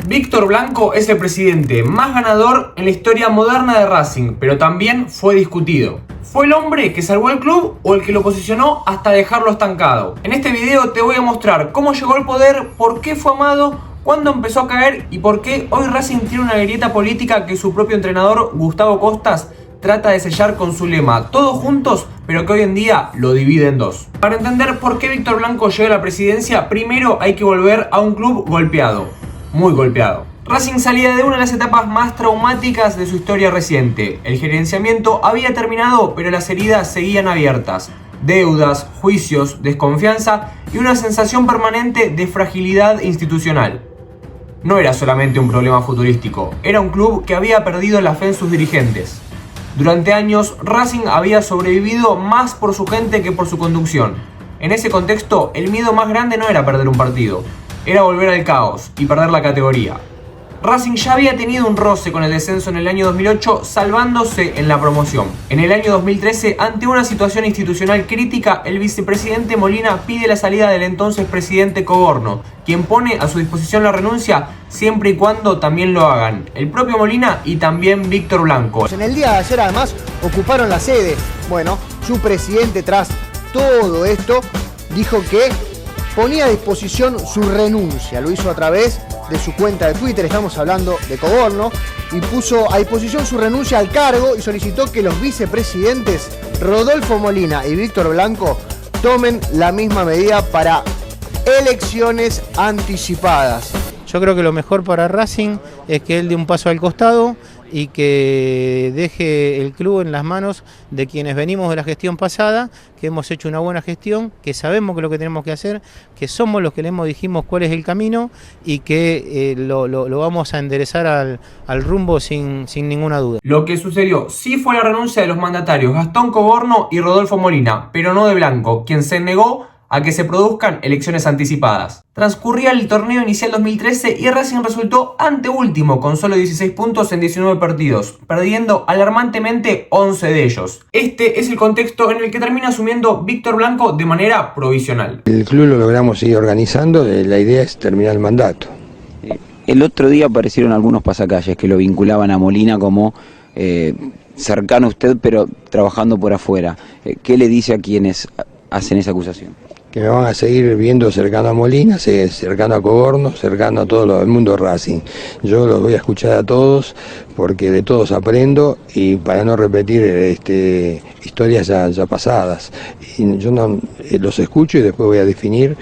Víctor Blanco es el presidente más ganador en la historia moderna de Racing, pero también fue discutido. ¿Fue el hombre que salvó al club o el que lo posicionó hasta dejarlo estancado? En este video te voy a mostrar cómo llegó al poder, por qué fue amado, cuándo empezó a caer y por qué hoy Racing tiene una grieta política que su propio entrenador, Gustavo Costas, trata de sellar con su lema, todos juntos, pero que hoy en día lo divide en dos. Para entender por qué Víctor Blanco llega a la presidencia, primero hay que volver a un club golpeado, muy golpeado. Racing salía de una de las etapas más traumáticas de su historia reciente. El gerenciamiento había terminado, pero las heridas seguían abiertas. Deudas, juicios, desconfianza y una sensación permanente de fragilidad institucional. No era solamente un problema futurístico, era un club que había perdido la fe en sus dirigentes. Durante años, Racing había sobrevivido más por su gente que por su conducción. En ese contexto, el miedo más grande no era perder un partido, era volver al caos y perder la categoría. Racing ya había tenido un roce con el descenso en el año 2008, salvándose en la promoción. En el año 2013, ante una situación institucional crítica, el vicepresidente Molina pide la salida del entonces presidente Coborno, quien pone a su disposición la renuncia siempre y cuando también lo hagan el propio Molina y también Víctor Blanco. En el día de ayer además ocuparon la sede. Bueno, su presidente tras todo esto dijo que ponía a disposición su renuncia. Lo hizo a través de su cuenta de Twitter, estamos hablando de Coborno, y puso a disposición su renuncia al cargo y solicitó que los vicepresidentes Rodolfo Molina y Víctor Blanco tomen la misma medida para elecciones anticipadas. Yo creo que lo mejor para Racing es que él dé un paso al costado y que deje el club en las manos de quienes venimos de la gestión pasada, que hemos hecho una buena gestión, que sabemos que lo que tenemos que hacer, que somos los que le dijimos cuál es el camino y que lo vamos a enderezar al rumbo sin ninguna duda. Lo que sucedió sí fue la renuncia de los mandatarios Gastón Coborno y Rodolfo Molina, pero no de Blanco, quien se negó a que se produzcan elecciones anticipadas. Transcurría el torneo inicial 2013 y Racing resultó anteúltimo con solo 16 puntos en 19 partidos, perdiendo alarmantemente 11 de ellos. Este es el contexto en el que termina asumiendo Víctor Blanco de manera provisional. El club lo logramos seguir organizando, la idea es terminar el mandato. El otro día aparecieron algunos pasacalles que lo vinculaban a Molina como cercano a usted pero trabajando por afuera. ¿Qué le dice a quienes hacen esa acusación? Que me van a seguir viendo cercano a Molina, cercano a Coborno, cercano a todo el mundo Racing. Yo los voy a escuchar a todos porque de todos aprendo y para no repetir historias ya pasadas. Y yo los escucho y después voy a definir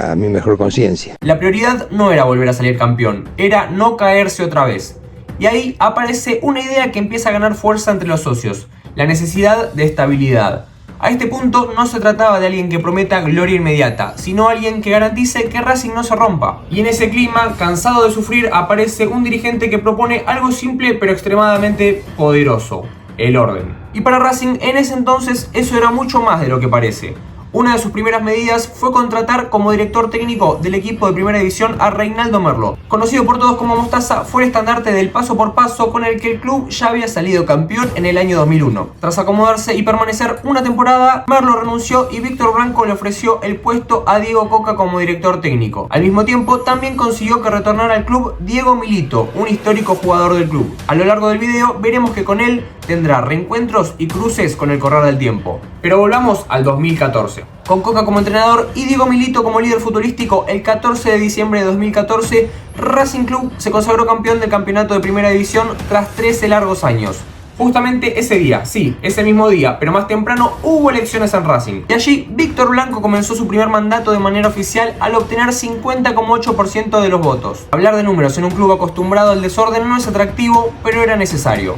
a mi mejor conciencia. La prioridad no era volver a salir campeón, era no caerse otra vez. Y ahí aparece una idea que empieza a ganar fuerza entre los socios, la necesidad de estabilidad. A este punto no se trataba de alguien que prometa gloria inmediata, sino alguien que garantice que Racing no se rompa. Y en ese clima, cansado de sufrir, aparece un dirigente que propone algo simple pero extremadamente poderoso: el orden. Y para Racing en ese entonces eso era mucho más de lo que parece. Una de sus primeras medidas fue contratar como director técnico del equipo de primera división a Reinaldo Merlo. Conocido por todos como Mostaza, fue el estandarte del paso por paso con el que el club ya había salido campeón en el año 2001. Tras acomodarse y permanecer una temporada, Merlo renunció y Víctor Blanco le ofreció el puesto a Diego Coca como director técnico. Al mismo tiempo, también consiguió que retornara al club Diego Milito, un histórico jugador del club. A lo largo del video veremos que con él tendrá reencuentros y cruces con el correr del tiempo. Pero volvamos al 2014. Con Coca como entrenador y Diego Milito como líder futbolístico, el 14 de diciembre de 2014, Racing Club se consagró campeón del campeonato de primera división tras 13 largos años. Justamente ese día, sí, ese mismo día, pero más temprano hubo elecciones en Racing. Y allí Víctor Blanco comenzó su primer mandato de manera oficial al obtener 50,8% de los votos. Hablar de números en un club acostumbrado al desorden no es atractivo, pero era necesario.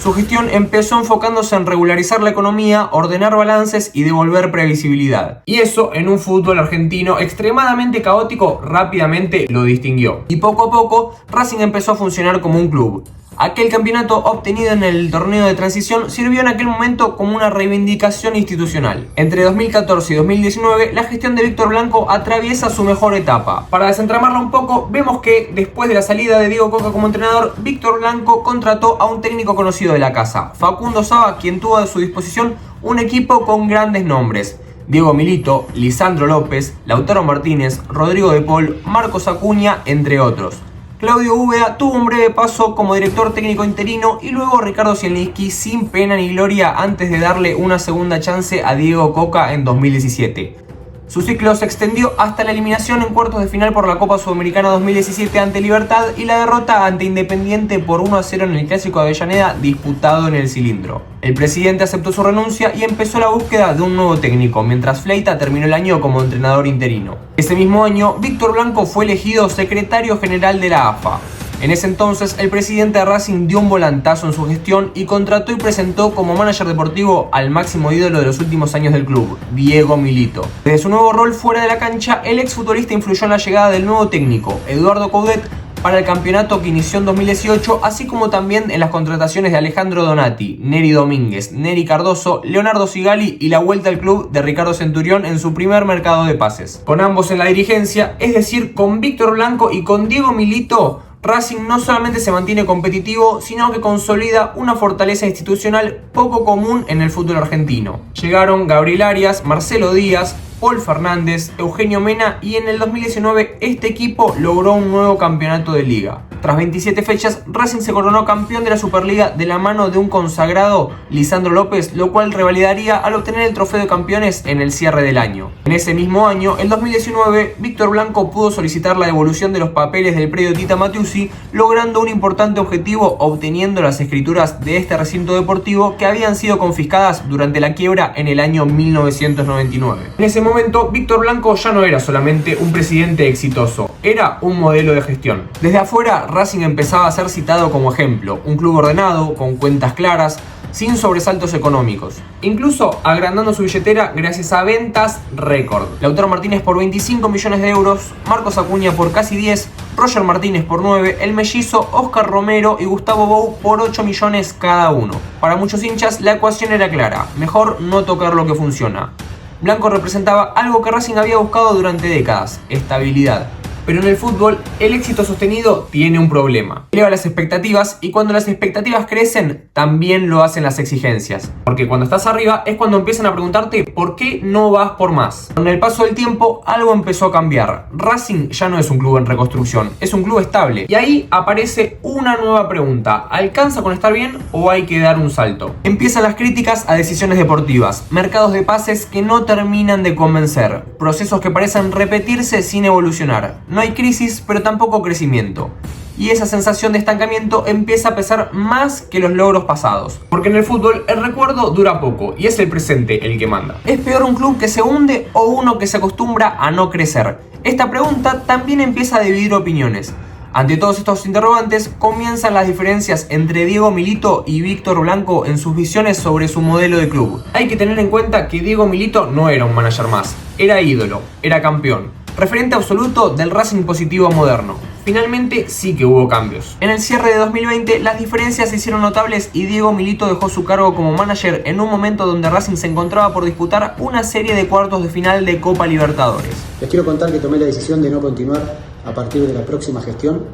Su gestión empezó enfocándose en regularizar la economía, ordenar balances y devolver previsibilidad. Y eso, en un fútbol argentino extremadamente caótico, rápidamente lo distinguió. Y poco a poco, Racing empezó a funcionar como un club. Aquel campeonato obtenido en el torneo de transición sirvió en aquel momento como una reivindicación institucional. Entre 2014 y 2019, la gestión de Víctor Blanco atraviesa su mejor etapa. Para desentramarla un poco, vemos que después de la salida de Diego Coca como entrenador, Víctor Blanco contrató a un técnico conocido de la casa, Facundo Saba, quien tuvo a su disposición un equipo con grandes nombres: Diego Milito, Lisandro López, Lautaro Martínez, Rodrigo de Paul, Marcos Acuña, entre otros. Claudio Úbeda tuvo un breve paso como director técnico interino y luego Ricardo Zielinski sin pena ni gloria antes de darle una segunda chance a Diego Coca en 2017. Su ciclo se extendió hasta la eliminación en cuartos de final por la Copa Sudamericana 2017 ante Libertad y la derrota ante Independiente por 1-0 en el Clásico de Avellaneda disputado en el Cilindro. El presidente aceptó su renuncia y empezó la búsqueda de un nuevo técnico, mientras Fleita terminó el año como entrenador interino. Ese mismo año, Víctor Blanco fue elegido secretario general de la AFA. En ese entonces, el presidente de Racing dio un volantazo en su gestión y contrató y presentó como manager deportivo al máximo ídolo de los últimos años del club, Diego Milito. Desde su nuevo rol fuera de la cancha, el exfutbolista influyó en la llegada del nuevo técnico, Eduardo Coudet, para el campeonato que inició en 2018, así como también en las contrataciones de Alejandro Donati, Neri Domínguez, Neri Cardoso, Leonardo Sigali y la vuelta al club de Ricardo Centurión en su primer mercado de pases. Con ambos en la dirigencia, es decir, con Víctor Blanco y con Diego Milito, Racing no solamente se mantiene competitivo, sino que consolida una fortaleza institucional poco común en el fútbol argentino. Llegaron Gabriel Arias, Marcelo Díaz, Paul Fernández, Eugenio Mena y en el 2019 este equipo logró un nuevo campeonato de liga. Tras 27 fechas, Racing se coronó campeón de la Superliga de la mano de un consagrado, Lisandro López, lo cual revalidaría al obtener el trofeo de campeones en el cierre del año. En ese mismo año, el 2019, Víctor Blanco pudo solicitar la devolución de los papeles del predio Tita Matiusi, logrando un importante objetivo obteniendo las escrituras de este recinto deportivo que habían sido confiscadas durante la quiebra en el año 1999. En ese momento, Víctor Blanco ya no era solamente un presidente exitoso, era un modelo de gestión. Desde afuera, Racing empezaba a ser citado como ejemplo, un club ordenado, con cuentas claras, sin sobresaltos económicos, incluso agrandando su billetera gracias a ventas récord. Lautaro Martínez por 25 millones de euros, Marcos Acuña por casi 10, Roger Martínez por 9, el mellizo Oscar Romero y Gustavo Bou por 8 millones cada uno. Para muchos hinchas la ecuación era clara, mejor no tocar lo que funciona. Blanco representaba algo que Racing había buscado durante décadas, estabilidad. Pero en el fútbol, el éxito sostenido tiene un problema. Eleva las expectativas y cuando las expectativas crecen, también lo hacen las exigencias. Porque cuando estás arriba es cuando empiezan a preguntarte por qué no vas por más. Con el paso del tiempo, algo empezó a cambiar. Racing ya no es un club en reconstrucción, es un club estable. Y ahí aparece una nueva pregunta. ¿Alcanza con estar bien o hay que dar un salto? Empiezan las críticas a decisiones deportivas, mercados de pases que no terminan de convencer, procesos que parecen repetirse sin evolucionar. No hay crisis, pero tampoco crecimiento. Y esa sensación de estancamiento empieza a pesar más que los logros pasados. Porque en el fútbol el recuerdo dura poco y es el presente el que manda. ¿Es peor un club que se hunde o uno que se acostumbra a no crecer? Esta pregunta también empieza a dividir opiniones. Ante todos estos interrogantes, comienzan las diferencias entre Diego Milito y Víctor Blanco en sus visiones sobre su modelo de club. Hay que tener en cuenta que Diego Milito no era un manager más, era ídolo, era campeón. Referente absoluto del Racing positivo moderno. Finalmente sí que hubo cambios. En el cierre de 2020 las diferencias se hicieron notables y Diego Milito dejó su cargo como manager en un momento donde Racing se encontraba por disputar una serie de cuartos de final de Copa Libertadores. Les quiero contar que tomé la decisión de no continuar a partir de la próxima gestión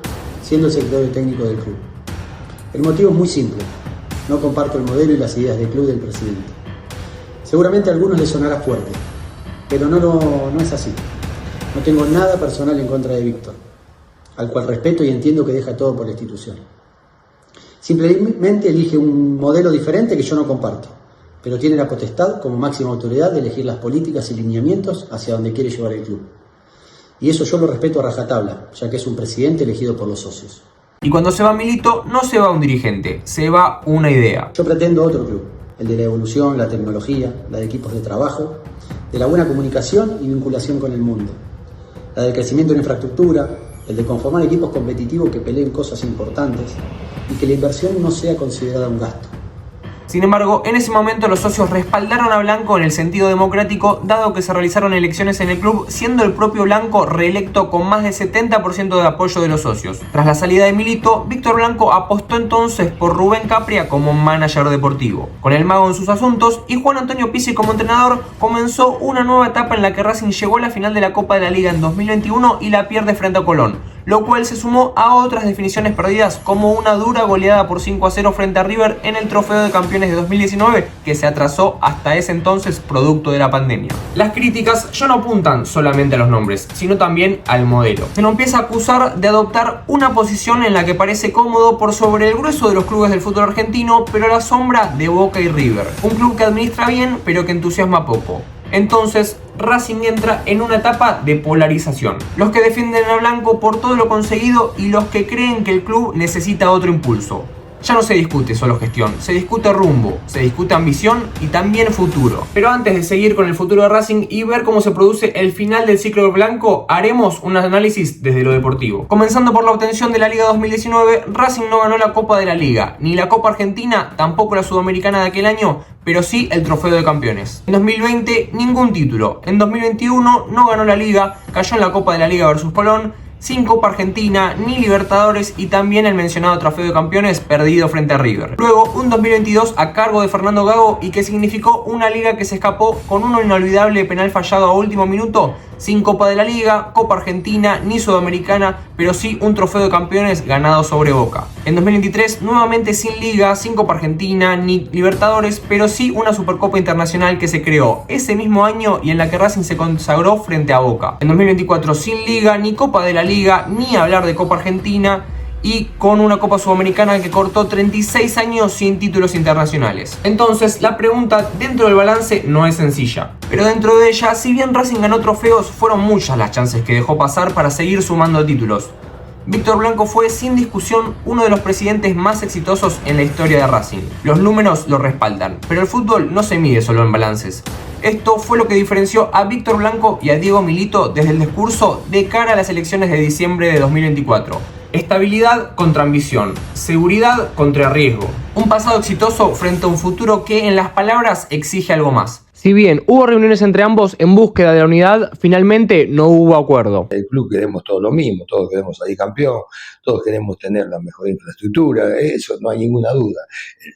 siendo el secretario técnico del club. El motivo es muy simple. No comparto el modelo y las ideas del club del presidente. Seguramente a algunos les sonará fuerte, pero no es así. No tengo nada personal en contra de Víctor, al cual respeto y entiendo que deja todo por la institución. Simplemente elige un modelo diferente que yo no comparto, pero tiene la potestad como máxima autoridad de elegir las políticas y lineamientos hacia donde quiere llevar el club. Y eso yo lo respeto a rajatabla, ya que es un presidente elegido por los socios. Y cuando se va Milito, no se va un dirigente, se va una idea. Yo pretendo otro club, el de la evolución, la tecnología, la de equipos de trabajo, de la buena comunicación y vinculación con el mundo. La del crecimiento en infraestructura, el de conformar equipos competitivos que peleen cosas importantes y que la inversión no sea considerada un gasto. Sin embargo, en ese momento los socios respaldaron a Blanco en el sentido democrático, dado que se realizaron elecciones en el club, siendo el propio Blanco reelecto con más del 70% de apoyo de los socios. Tras la salida de Milito, Víctor Blanco apostó entonces por Rubén Capria como manager deportivo. Con el mago en sus asuntos y Juan Antonio Pizzi como entrenador, comenzó una nueva etapa en la que Racing llegó a la final de la Copa de la Liga en 2021 y la pierde frente a Colón, lo cual se sumó a otras definiciones perdidas como una dura goleada por 5-0 frente a River en el Trofeo de Campeones de 2019 que se atrasó hasta ese entonces producto de la pandemia. Las críticas ya no apuntan solamente a los nombres, sino también al modelo. Se lo empieza a acusar de adoptar una posición en la que parece cómodo por sobre el grueso de los clubes del fútbol argentino, pero a la sombra de Boca y River. Un club que administra bien, pero que entusiasma poco. Entonces, Racing entra en una etapa de polarización. Los que defienden a blanco por todo lo conseguido y los que creen que el club necesita otro impulso. Ya no se discute solo gestión, se discute rumbo, se discute ambición y también futuro. Pero antes de seguir con el futuro de Racing y ver cómo se produce el final del ciclo blanco, haremos un análisis desde lo deportivo. Comenzando por la obtención de la Liga 2019, Racing no ganó la Copa de la Liga, ni la Copa Argentina, tampoco la Sudamericana de aquel año, pero sí el Trofeo de Campeones. En 2020, ningún título. En 2021 no ganó la Liga, cayó en la Copa de la Liga versus Colón, sin Copa Argentina, ni Libertadores y también el mencionado Trofeo de Campeones perdido frente a River. Luego un 2022 a cargo de Fernando Gago y que significó una liga que se escapó con un inolvidable penal fallado a último minuto, sin Copa de la Liga, Copa Argentina, ni Sudamericana, pero sí un Trofeo de Campeones ganado sobre Boca. En 2023 nuevamente sin Liga, sin Copa Argentina, ni Libertadores, pero sí una Supercopa Internacional que se creó ese mismo año y en la que Racing se consagró frente a Boca. En 2024 sin Liga, ni Copa de la Liga, ni hablar de Copa Argentina, y con una Copa Sudamericana que cortó 36 años sin títulos internacionales. Entonces la pregunta dentro del balance no es sencilla, pero dentro de ella, si bien Racing ganó trofeos, fueron muchas las chances que dejó pasar para seguir sumando títulos. Víctor Blanco fue sin discusión uno de los presidentes más exitosos en la historia de Racing. Los números lo respaldan, pero el fútbol no se mide solo en balances. Esto fue lo que diferenció a Víctor Blanco y a Diego Milito desde el discurso de cara a las elecciones de diciembre de 2024. Estabilidad contra ambición, seguridad contra riesgo. Un pasado exitoso frente a un futuro que en las palabras exige algo más. Si bien hubo reuniones entre ambos en búsqueda de la unidad, finalmente no hubo acuerdo. El club queremos todo lo mismo, todos queremos salir campeón, todos queremos tener la mejor infraestructura, eso no hay ninguna duda.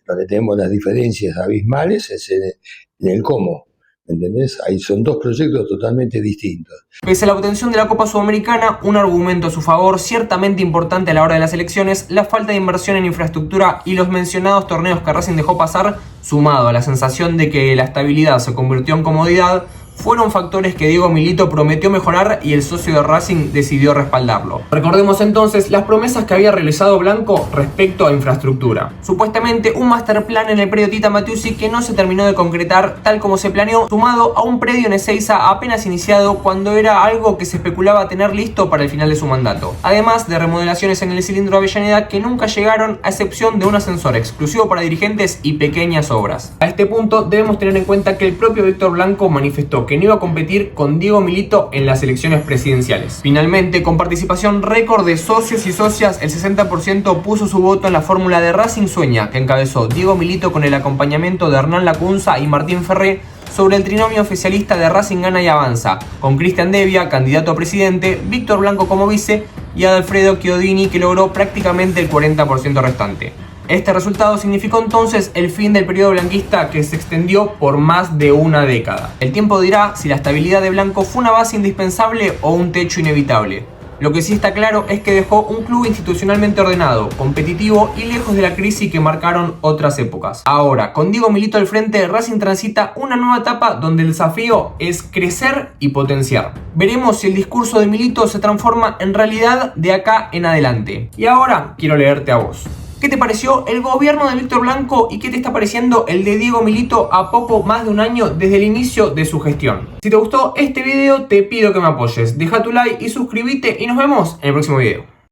Donde tenemos las diferencias abismales es en el cómo. ¿Entendés? Ahí son dos proyectos totalmente distintos. Pese a la obtención de la Copa Sudamericana, un argumento a su favor ciertamente importante a la hora de las elecciones, la falta de inversión en infraestructura y los mencionados torneos que Racing dejó pasar, sumado a la sensación de que la estabilidad se convirtió en comodidad, fueron factores que Diego Milito prometió mejorar y el socio de Racing decidió respaldarlo. Recordemos entonces las promesas que había realizado Blanco respecto a infraestructura. Supuestamente un master plan en el predio Tita Matiusi que no se terminó de concretar tal como se planeó, sumado a un predio en Ezeiza apenas iniciado cuando era algo que se especulaba tener listo para el final de su mandato. Además de remodelaciones en el cilindro Avellaneda que nunca llegaron, a excepción de un ascensor exclusivo para dirigentes y pequeñas obras. A este punto debemos tener en cuenta que el propio Víctor Blanco manifestó que no iba a competir con Diego Milito en las elecciones presidenciales. Finalmente, con participación récord de socios y socias, el 60% puso su voto en la fórmula de Racing Sueña, que encabezó Diego Milito con el acompañamiento de Hernán Lacunza y Martín Ferré, sobre el trinomio oficialista de Racing Gana y Avanza, con Cristian Devia, candidato a presidente, Víctor Blanco como vice y Alfredo Chiodini, que logró prácticamente el 40% restante. Este resultado significó entonces el fin del periodo blanquista que se extendió por más de una década. El tiempo dirá si la estabilidad de Blanco fue una base indispensable o un techo inevitable. Lo que sí está claro es que dejó un club institucionalmente ordenado, competitivo y lejos de la crisis que marcaron otras épocas. Ahora, con Diego Milito al frente, Racing transita una nueva etapa donde el desafío es crecer y potenciar. Veremos si el discurso de Milito se transforma en realidad de acá en adelante. Y ahora quiero leerte a vos. ¿Qué te pareció el gobierno de Víctor Blanco y qué te está pareciendo el de Diego Milito a poco más de un año desde el inicio de su gestión? Si te gustó este video, te pido que me apoyes. Deja tu like y suscríbete y nos vemos en el próximo video.